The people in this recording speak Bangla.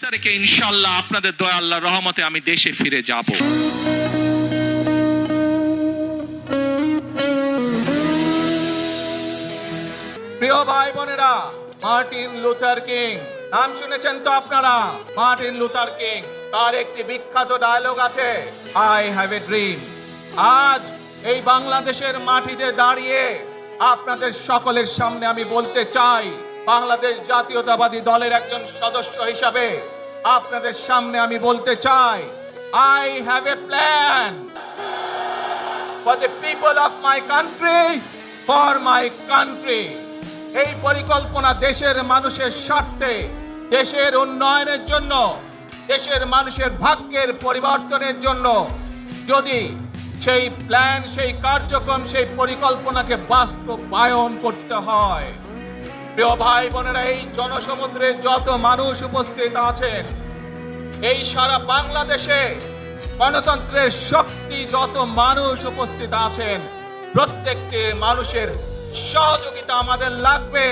তারিখে ইনশাআল্লাহ আপনাদের দয়া আল্লাহর রহমতে আমি দেশে ফিরে যাব। প্রিয় ভাই বোনেরা, মার্টিন লুথার কিং নাম শুনেছেন তো আপনারা? মার্টিন লুথার কিং, তার একটি বিখ্যাত ডায়লগ আছে, আই হ্যাভ এ ড্রিম। আজ এই বাংলাদেশের মাটিতে দাঁড়িয়ে আপনাদের সকলের সামনে আমি বলতে চাই, বাংলাদেশ জাতীয়তাবাদী দলের একজন সদস্য হিসাবে আপনাদের সামনে আমি বলতে চাই, I have a plan for the people of my country, for my country. এই পরিকল্পনা দেশের মানুষের স্বার্থে, দেশের উন্নয়নের জন্য, দেশের মানুষের ভাগ্যের পরিবর্তনের জন্য। যদি সেই প্ল্যান, সেই কার্যক্রম, সেই পরিকল্পনাকে বাস্তবায়ন করতে হয়, প্রিয় ভাই বোনেরা, এই জনসমুদ্রে যত মানুষ উপস্থিত আছেন, এই সারা বাংলাদেশে গণতন্ত্রের শক্তি যত মানুষ উপস্থিত আছেন, প্রত্যেকটি মানুষের সহযোগিতা আমাদের লাগবে।